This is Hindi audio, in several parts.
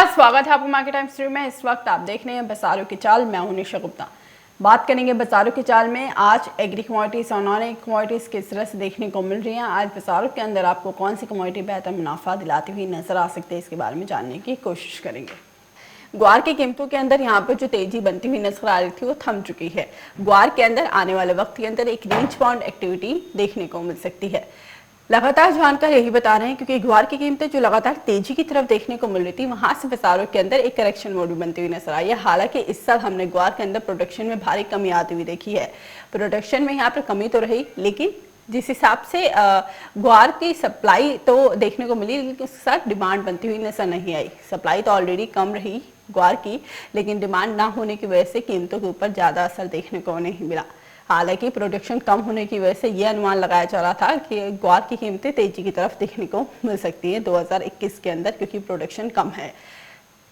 नमस्कार, स्वागत है आपको मार्केट टाइम स्ट्रीम में। इस वक्त आप देख रहे हैं बाजारों की चाल। मैं हूं निशा गुप्ता। बात करेंगे बाजारों की चाल में। आज एग्री कमोडिटीज़ और नॉन एग्री कमोडिटीज़ किस तरह से देखने को मिल रही हैं। आज बाजारों के अंदर आपको कौन सी कमोडिटी बेहतर मुनाफा दिलाती हुई नजर आ सकती है, इसके बारे में जानने की कोशिश करेंगे। ग्वार की कीमतों के अंदर यहाँ पर जो तेजी बनती हुई नजर आ रही थी वो थम चुकी है। ग्वार के अंदर आने वाले वक्त के अंदर एक रेंज बाउंड एक्टिविटी देखने को मिल सकती है। लगातार जानकार यही बता रहे हैं क्योंकि ग्वार की कीमतें जो लगातार तेजी की तरफ देखने को मिल रही थी, वहां से बाजारों के अंदर एक करेक्शन मोड बनती हुई नजर आई है। हालांकि इस साल हमने ग्वार के अंदर प्रोडक्शन में भारी कमी आती हुई देखी है। प्रोडक्शन में यहाँ पर कमी तो रही, लेकिन जिस हिसाब से ग्वार की सप्लाई तो देखने को मिली, लेकिन उसके साथ डिमांड बनती हुई नजर नहीं आई। सप्लाई तो ऑलरेडी कम रही ग्वार की, लेकिन डिमांड ना होने की वजह से कीमतों के ऊपर ज़्यादा असर देखने को नहीं मिला। हालांकि प्रोडक्शन कम होने की वजह से यह अनुमान लगाया जा रहा था कि ग्वार की कीमतें तेजी की तरफ देखने को मिल सकती हैं 2021 के अंदर, क्योंकि प्रोडक्शन कम है।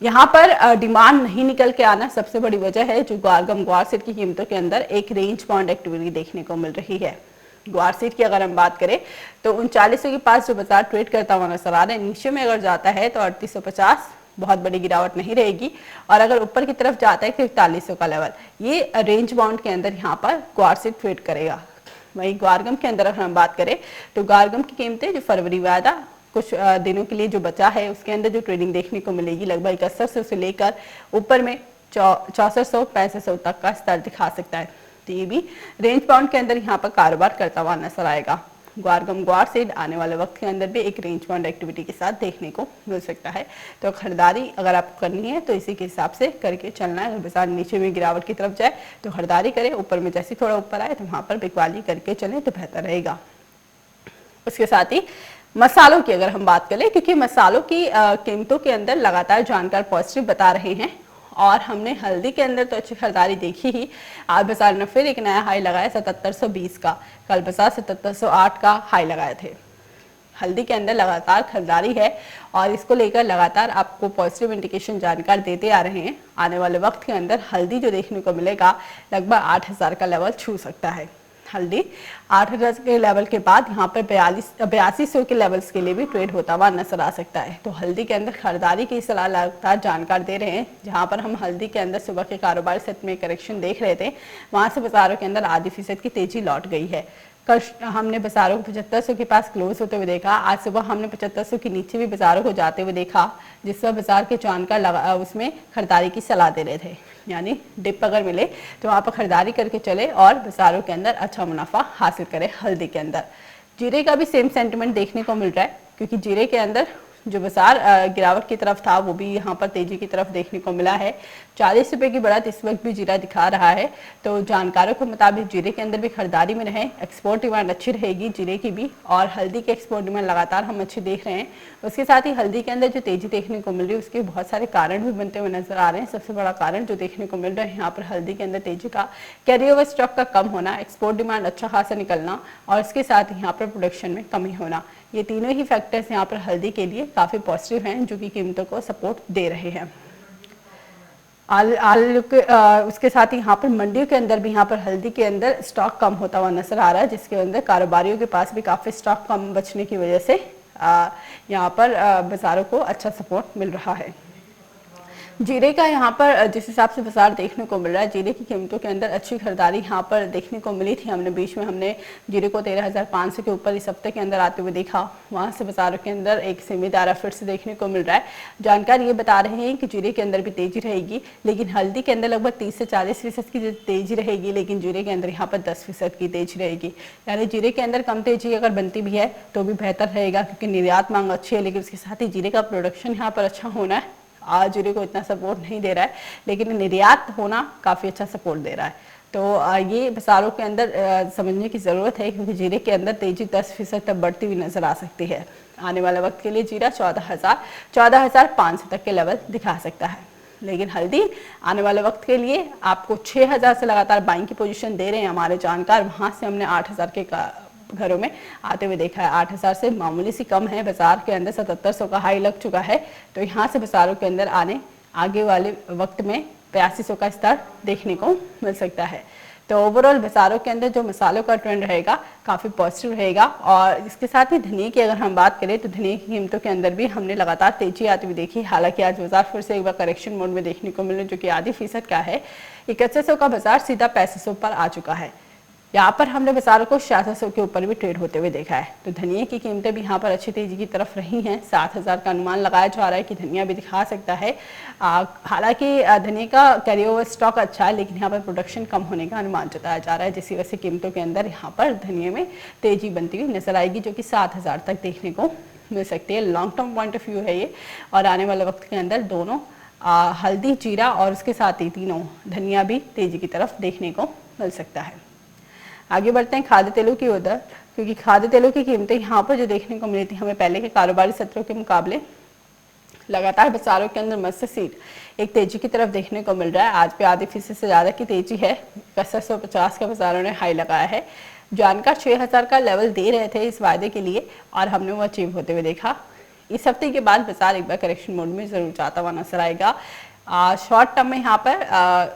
यहाँ पर डिमांड नहीं निकल के आना सबसे बड़ी वजह है, जो ग्वार सीड की कीमतों के अंदर एक रेंज बाउंड एक्टिविटी देखने को मिल रही है। ग्वार सीड की अगर हम बात करें तो 3900 के पास जो बाजार ट्रेड करता हुआ नजर आ रहा है। नीचे में अगर जाता है तो 3850, बहुत बड़ी गिरावट नहीं रहेगी। और अगर ऊपर की तरफ जाता है तो 4100 का लेवल, ये रेंज बाउंड के अंदर यहाँ पर ग्वार सीड ट्रेड करेगा। वहीं ग्वारगम के अंदर अगर हम बात करें तो ग्वारगम की कीमतें जो फरवरी वायदा कुछ दिनों के लिए जो बचा है उसके अंदर जो ट्रेडिंग देखने को मिलेगी, लगभग 6100 से लेकर ऊपर में 6400-6500 तक का स्तर दिखा सकता है। तो ये भी रेंज बाउंड के अंदर यहाँ पर कारोबार करता हुआ नजर आएगा। ग्वार सीड आने वाले वक्त के अंदर भी एक रेंज बाउंड एक्टिविटी के साथ देखने को मिल सकता है। तो खरीदारी अगर आपको करनी है तो इसी के हिसाब से करके चलना है। अगर बाजार नीचे में गिरावट की तरफ जाए तो खरीदारी करें, ऊपर में जैसे थोड़ा ऊपर आए तो वहां पर बिकवाली करके चलें तो बेहतर रहेगा। उसके साथ ही मसालों की अगर हम बात करें, क्योंकि मसालों की कीमतों के अंदर लगातार जानकार पॉजिटिव बता रहे हैं और हमने हल्दी के अंदर तो अच्छी खरीदारी देखी ही। आज बाजार ने फिर एक नया हाई लगाया 7720 का। कल बाजार 7708 का हाई लगाए थे। हल्दी के अंदर लगातार खरीदारी है और इसको लेकर लगातार आपको पॉजिटिव इंडिकेशन जानकार देते आ रहे हैं। आने वाले वक्त के अंदर हल्दी जो देखने को मिलेगा लगभग 8000 का लेवल छू सकता है। हल्दी 8000 के लेवल के बाद यहाँ पर 8200 के लेवल्स के लिए भी ट्रेड होता हुआ नजर आ सकता है। तो हल्दी के अंदर खरीदारी की सलाह लगातार जानकार दे रहे हैं। जहाँ पर हम हल्दी के अंदर सुबह के कारोबार सेट में करेक्शन देख रहे थे, वहां से बाजारों के अंदर आधी फीसद की तेजी लौट गई है। कल हमने बाजारों को 7500 के पास क्लोज होते हुए देखा। आज सुबह हमने 7500 के नीचे भी बाजारों को जाते हुए देखा, जिस पर बाजार के जानकार उसमें खरीदारी की सलाह दे रहे थे। यानी डिप अगर मिले तो वहाँ पर खरीदारी करके चले और बाजारों के अंदर अच्छा मुनाफा हासिल करे। हल्दी के अंदर जीरे का भी सेम सेंटिमेंट देखने को मिल रहा है, क्योंकि जीरे के अंदर जो बाजार गिरावट की तरफ था वो भी यहाँ पर तेजी की तरफ देखने को मिला है। 40 रुपए की बढ़त इस वक्त भी जीरा दिखा रहा है। तो जानकारों के मुताबिक जीरे के अंदर भी खरीदारी में रहे। एक्सपोर्ट डिमांड अच्छी रहेगी जीरे की भी, और हल्दी के एक्सपोर्ट डिमांड लगातार हम अच्छी देख रहे हैं। उसके साथ ही हल्दी के अंदर जो तेजी देखने को मिल रही है उसके बहुत सारे कारण भी बनते हुए नजर आ रहे हैं। सबसे बड़ा कारण जो देखने को मिल रहा है यहाँ पर हल्दी के अंदर तेजी का कैरी ओवर स्टॉक का कम होना, एक्सपोर्ट डिमांड अच्छा खासा निकलना और इसके साथ यहाँ पर प्रोडक्शन में कमी होना, ये तीनों ही फैक्टर्स यहाँ पर हल्दी के लिए काफी पॉजिटिव हैं, जो कि कीमतों को सपोर्ट दे रहे हैं। उसके साथ ही यहाँ पर मंडियों के अंदर भी यहाँ पर हल्दी के अंदर स्टॉक कम होता हुआ नजर आ रहा है, जिसके अंदर कारोबारियों के पास भी काफी स्टॉक कम बचने की वजह से यहाँ पर बाजारों को अच्छा सपोर्ट मिल रहा है। जीरे का यहाँ पर जिस हिसाब से बाजार देखने को मिल रहा है, जीरे की कीमतों के अंदर अच्छी खरीदारी यहाँ पर देखने को मिली थी। हमने बीच में जीरे को 13,500 के ऊपर इस हफ्ते के अंदर आते हुए देखा। वहाँ से बाजारों के अंदर एक सीमित फिर से देखने को मिल रहा है। जानकार ये बता रहे हैं कि जीरे के अंदर भी तेजी रहेगी, लेकिन हल्दी के अंदर लगभग 30 से 40% की तेजी रहेगी, लेकिन जीरे के अंदर यहाँ पर 10% की तेजी रहेगी। यानी जीरे के अंदर कम तेजी अगर बनती भी है तो भी बेहतर रहेगा, क्योंकि निर्यात मांग अच्छी है, लेकिन उसके साथ ही जीरे का प्रोडक्शन यहाँ पर अच्छा होना है। आज जीरे को इतना सपोर्ट नहीं दे रहा है, लेकिन निर्यात होना काफ़ी अच्छा सपोर्ट दे रहा है। तो ये बाजारों के अंदर समझने की ज़रूरत है, क्योंकि जीरे के अंदर तेजी 10% तक बढ़ती हुई नजर आ सकती है। आने वाले वक्त के लिए जीरा 14,500 तक के लेवल दिखा सकता है, लेकिन हल्दी आने वाले वक्त के लिए आपको 6,000 से लगातार बाइंग की पोजीशन दे रहे हैं हमारे जानकार। वहाँ से हमने 8,000 के घरों में आते हुए देखा है। 8,000 से मामूली सी कम है। बाजार के अंदर 7700 का हाई लग चुका है, तो यहाँ से बाजारों के अंदर आगे वाले वक्त में 8500 का स्तर देखने को मिल सकता है। तो ओवरऑल बाजारों के अंदर जो मसालों का ट्रेंड रहेगा काफ़ी पॉजिटिव रहेगा। और इसके साथ ही धनिया की अगर हम बात करें तो धनिया की कीमतों के अंदर भी हमने लगातार तेजी आती हुई देखी। हालांकि आज बाजार फिर से एक बार करेक्शन मोड में देखने को मिले, जो कि आधी फीसद का है। 6100 का बाजार सीधा 6500 पर आ चुका है। यहाँ पर हमने बाजारों को 6600 के ऊपर भी ट्रेड होते हुए देखा है। तो धनिया की कीमतें भी यहाँ पर अच्छी तेजी की तरफ रही हैं। 7000 का अनुमान लगाया जा रहा है कि धनिया भी दिखा सकता है। हालांकि धनिया का कैरी ओवर स्टॉक अच्छा है, लेकिन यहाँ पर प्रोडक्शन कम होने का अनुमान जताया जा रहा है, जिसकी वजह से कीमतों के अंदर यहाँ पर धनिया में तेजी बनती हुई नजर आएगी, जो कि 7000 तक देखने को मिल सकती है। Long term point of view है ये, और आने वाले वक्त के अंदर दोनों हल्दी, जीरा और उसके साथ ही तीनों धनिया भी तेजी की तरफ देखने को मिल सकता है। आगे बढ़ते हैं खाद्य तेलों की उधर, क्योंकि खाद्य तेलों की कीमतें यहाँ पर जो देखने को मिली थी हमें पहले के कारोबारी सत्रों के मुकाबले लगातार बाजारों के अंदर मस्त सीट एक तेजी की तरफ देखने को मिल रहा है। आज भी आधी फीसद से ज़्यादा की तेजी है। 6150 का बाजारों ने हाई लगाया है। जानकार 6000 का लेवल दे रहे थे इस वायदे के लिए, और हमने वो अचीव होते हुए देखा। इस हफ्ते के बाद बाजार एक बार करेक्शन मोड में जरूर जाता हुआ नजर आएगा। शॉर्ट टर्म में यहाँ पर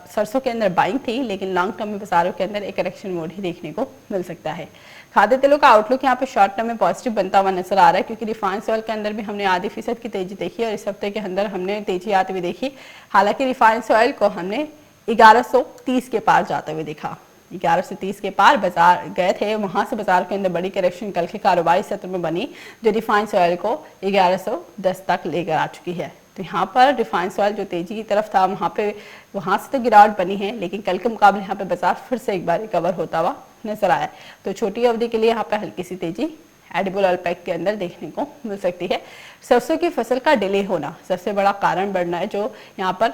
सरसों के अंदर बाइंग थी, लेकिन लॉन्ग टर्म में बाजारों के अंदर एक करेक्शन मोड ही देखने को मिल सकता है। खाद्य तेलों का आउटलुक यहाँ पे शॉर्ट टर्म में पॉजिटिव बनता हुआ नजर आ रहा है, क्योंकि रिफाइंड ऑयल के अंदर भी हमने आधी फीसद की तेजी देखी और इस हफ्ते के अंदर हमने तेजी आती हुई देखी। हालांकि रिफाइंड ऑयल को हमने 1130 के पार जाते हुए देखा। 1130 के पार बाजार गए थे, वहां से बाजार के अंदर बड़ी करेक्शन कल के कारोबारी सत्र में बनी, जो रिफाइंड ऑयल को 1110 तक लेकर आ चुकी है। तो यहाँ पर रिफाइंड ऑयल जो तेजी की तरफ था वहाँ से तो गिरावट बनी है, लेकिन कल के मुकाबले यहाँ पे बाजार फिर से एक बार रिकवर होता हुआ नजर आया। तो छोटी अवधि के लिए यहाँ पे हल्की सी तेजी एडिबल ऑयल पैक के अंदर देखने को मिल सकती है। सरसों की फसल का डिले होना सबसे बड़ा कारण बनना है, जो यहाँ पर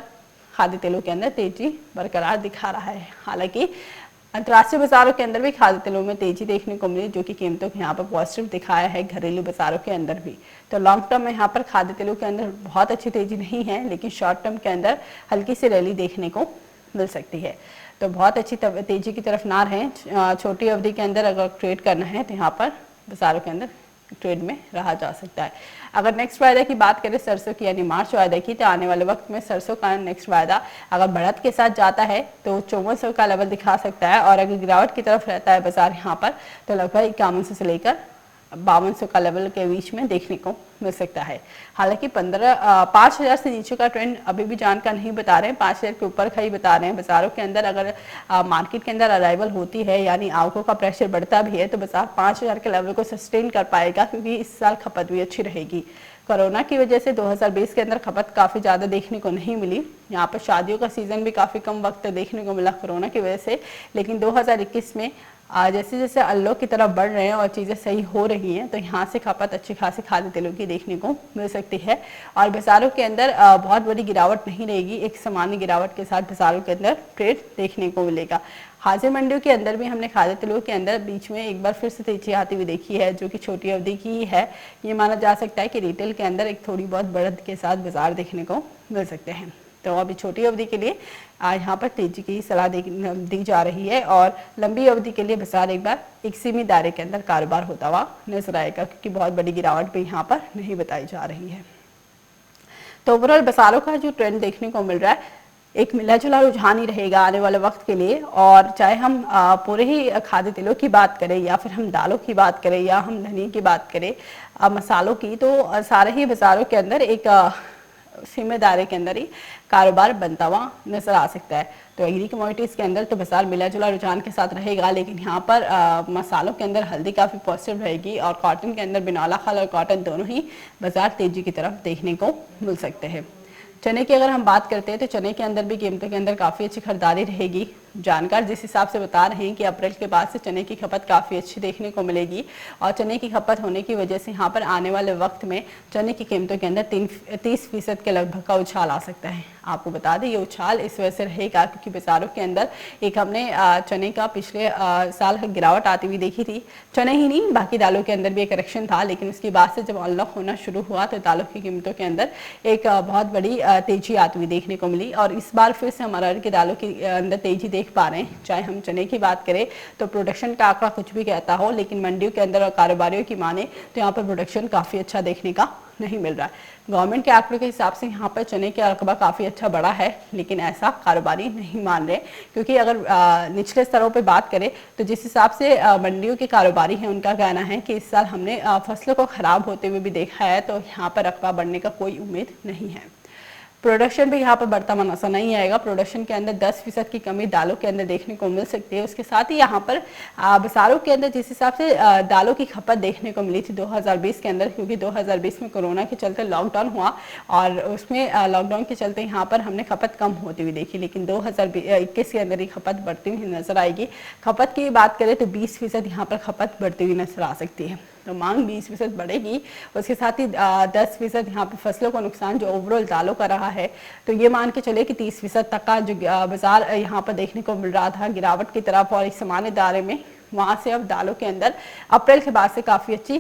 खाद्य तेलों के अंदर तेजी बरकरार दिखा रहा है। हालांकि अंतर्राष्ट्रीय बाजारों के अंदर भी खाद्य तेलों में तेजी देखने को मिली, जो कि कीमतों को यहाँ पर पॉजिटिव दिखाया है घरेलू बाजारों के अंदर भी। तो लॉन्ग टर्म में यहाँ पर खाद्य तेलों के अंदर बहुत अच्छी तेजी नहीं है, लेकिन शॉर्ट टर्म के अंदर हल्की सी रैली देखने को मिल सकती है। तो बहुत अच्छी तेजी की तरफ ना रहें। छोटी अवधि के अंदर अगर ट्रेड करना है तो यहाँ पर बाजारों के अंदर ट्रेड में रहा जा सकता है। अगर नेक्स्ट वायदा की बात करें सरसों की, यानी मार्च वायदा की, तो आने वाले वक्त में सरसों का नेक्स्ट वायदा अगर बढ़त के साथ जाता है तो 5400 का लेवल दिखा सकता है, और अगर गिरावट की तरफ रहता है बाजार यहाँ पर तो लगभग 5100 से लेकर 5200 का लेवल के बीच में देखने को मिल सकता है। हालांकि 5000 से नीचे का ट्रेंड अभी भी जानकार नहीं बता रहे हैं, 5000 के ऊपर का ही बता रहे हैं। बाजारों के अंदर अगर मार्केट के अंदर अराइवल होती है, यानी आवकों का प्रेशर बढ़ता भी है, तो बाजार 5000 के लेवल को सस्टेन कर पाएगा, क्योंकि इस साल खपत भी अच्छी रहेगी। कोरोना की वजह से 2020 के अंदर खपत काफ़ी ज़्यादा देखने को नहीं मिली। यहाँ पर शादियों का सीज़न भी काफ़ी कम वक्त देखने को मिला कोरोना की वजह से, लेकिन 2021 में जैसे जैसे अल्लाह की तरफ बढ़ रहे हैं और चीज़ें सही हो रही हैं, तो यहाँ से खपत अच्छी खासी खाद्य तेलों की देखने को मिल सकती है। और बाजारों के अंदर बहुत बड़ी गिरावट नहीं रहेगी, एक सामान्य गिरावट के साथ बाजारों के अंदर ट्रेड देखने को मिलेगा। हाजिर मंडियों के अंदर भी हमने खाद्य तेलों के अंदर बीच में एक बार फिर से तेजी आती हुई देखी है, जो कि छोटी अवधि की ही है। ये माना जा सकता है कि रिटेल के अंदर एक थोड़ी बहुत बढ़त के साथ बाजार देखने को मिल सकते हैं। तो अभी छोटी अवधि के लिए यहाँ पर तेजी की सलाह दी जा रही है, और लंबी अवधि के लिए बाजार एक बार एक सीमित दायरे के अंदर कारोबार होता हुआ नजर आएगा, क्योंकि बहुत बड़ी गिरावट भी यहाँ पर नहीं बताई जा रही है। तो ओवरऑल बाजारों का जो ट्रेंड देखने को मिल रहा है, एक मिला जुला रुझान ही रहेगा आने वाले वक्त के लिए। और चाहे हम पूरे ही खाद्य तेलों की बात करें, या फिर हम दालों की बात करें, या हम धनिया की बात करें, मसालों की, तो सारे ही बाजारों के अंदर एक सीमित दायरे के अंदर ही कारोबार बनता हुआ नजर आ सकता है। तो एग्री कमोडिटीज़ के अंदर तो बाजार मिला जुला रुझान के साथ रहेगा, लेकिन यहाँ पर मसालों के अंदर हल्दी काफ़ी पॉजिटिव रहेगी, और कॉटन के अंदर बिनौला खल और कॉटन दोनों ही बाजार तेजी की तरफ देखने को मिल सकते हैं। चने की अगर हम बात करते हैं तो चने के अंदर भी कीमतों के अंदर काफ़ी अच्छी खरीदारी रहेगी। जानकार जिस हिसाब से बता रहे हैं कि अप्रैल के बाद से चने की खपत काफ़ी अच्छी देखने को मिलेगी, और चने की खपत होने की वजह से यहाँ पर आने वाले वक्त में चने की कीमतों के अंदर 30% के लगभग का उछाल आ सकता है। आपको बता दें ये उछाल इस वजह से रहेगा क्योंकि बाजारों के अंदर एक हमने चने का पिछले साल गिरावट आती हुई देखी थी। चने ही नहीं बाकी दालों के अंदर भी एक करेक्शन था, लेकिन उसके बाद से जब अनलॉक होना शुरू हुआ तो दालों की कीमतों के अंदर एक बहुत बड़ी तेजी आती हुई देखने को मिली, और इस बार फिर से हमारा की दालों के अंदर तेजी देख पा रहे हैं। चाहे हम चने की बात करें तो प्रोडक्शन का आंकड़ा कुछ भी कहता हो, लेकिन मंडियों के अंदर और कारोबारियों की माने तो यहाँ पर प्रोडक्शन काफ़ी अच्छा देखने का नहीं मिल रहा है। गवर्नमेंट के आंकड़ों के हिसाब से यहाँ पर चने का रकबा काफ़ी अच्छा बड़ा है, लेकिन ऐसा कारोबारी नहीं मान रहे, क्योंकि अगर निचले स्तरों पे बात करें तो जिस हिसाब से मंडियों के कारोबारी हैं उनका कहना है कि इस साल हमने फसलों को ख़राब होते हुए भी देखा है, तो यहाँ पर रकबा बढ़ने का कोई उम्मीद नहीं है। प्रोडक्शन भी यहाँ पर बढ़ता हुआ नजर नहीं आएगा। प्रोडक्शन के अंदर 10% की कमी दालों के अंदर देखने को मिल सकती है। उसके साथ ही यहाँ पर बाजारों के अंदर जिस हिसाब से दालों की खपत देखने को मिली थी 2020 के अंदर, क्योंकि 2020 में कोरोना के चलते लॉकडाउन हुआ और उसमें लॉकडाउन के चलते यहाँ पर हमने खपत कम होती हुई देखी, लेकिन 2021 के अंदर ही खपत बढ़ती हुई नजर आएगी। खपत की बात करें तो 20% यहाँ पर खपत बढ़ती हुई नजर आ सकती है, तो मांग 20% बढ़ेगी। उसके साथ ही 10% यहाँ पे फसलों का नुकसान जो ओवरऑल दालों का रहा है, तो ये मान के चले कि 30% तक का जो बाजार यहाँ पर देखने को मिल रहा था गिरावट की तरफ और एक सामान्य दायरे में, वहाँ से अब दालों के अंदर अप्रैल के बाद से काफ़ी अच्छी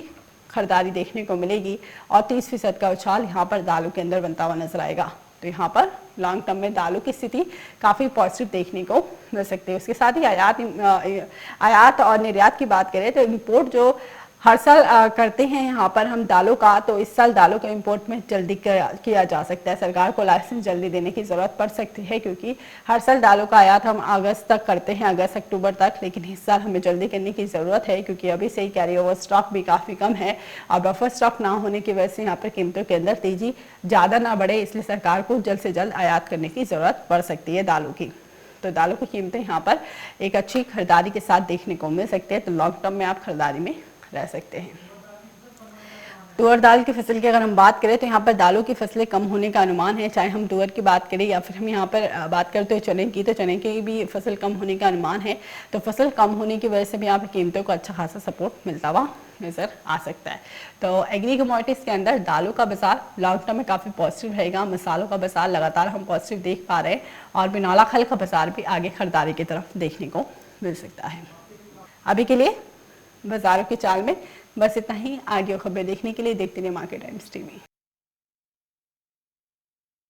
खरीदारी देखने को मिलेगी और 30% का उछाल यहाँ पर दालों के अंदर बनता हुआ नजर आएगा। तो यहाँ पर लॉन्ग टर्म में दालों की स्थिति काफ़ी पॉजिटिव देखने को मिल सकती है। उसके साथ ही आयात और निर्यात की बात करें तो इम्पोर्ट जो हर साल करते हैं यहाँ पर हम दालों का, तो इस साल दालों का इंपोर्ट में जल्दी किया जा सकता है। सरकार को लाइसेंस जल्दी देने की ज़रूरत पड़ सकती है, क्योंकि हर साल दालों का आयात हम अगस्त तक करते हैं, अगस्त अक्टूबर तक, लेकिन इस साल हमें जल्दी करने की ज़रूरत है, क्योंकि अभी से ही कैरी ओवर स्टॉक भी काफ़ी कम है और बफर स्टॉक ना होने की वजह से यहाँ पर कीमतों के अंदर तेज़ी ज़्यादा ना बढ़े, इसलिए सरकार को जल्द से जल्द आयात करने की ज़रूरत पड़ सकती है दालों की। तो दालों की कीमतें यहाँ पर एक अच्छी खरीदारी के साथ देखने को मिल सकती है, तो लॉन्ग टर्म में आप खरीदारी में रह सकते हैं। तुअर दाल की फसल की अगर हम बात करें तो यहाँ पर दालों की फसलें कम होने का अनुमान है, चाहे हम तुअर की बात करें या फिर हम यहाँ पर बात करते हैं चने की, तो चने की भी फसल कम होने का अनुमान है। तो फसल कम होने की वजह से भी यहाँ पर कीमतों को अच्छा खासा सपोर्ट मिलता हुआ नज़र आ सकता है। तो एग्री कमोडिटीज़ के अंदर दालों का बाजार लॉन्ग टर्म में काफ़ी पॉजिटिव रहेगा। मसालों का बाजार लगातार हम पॉजिटिव देख पा रहे हैं और बिनौला खल का बाजार भी आगे खरीदारी की तरफ देखने को मिल सकता है। अभी के लिए बाजारों की चाल में बस इतना ही। आगे खबरें देखने के लिए देखते रहिए मार्केट टाइम्स टीवी।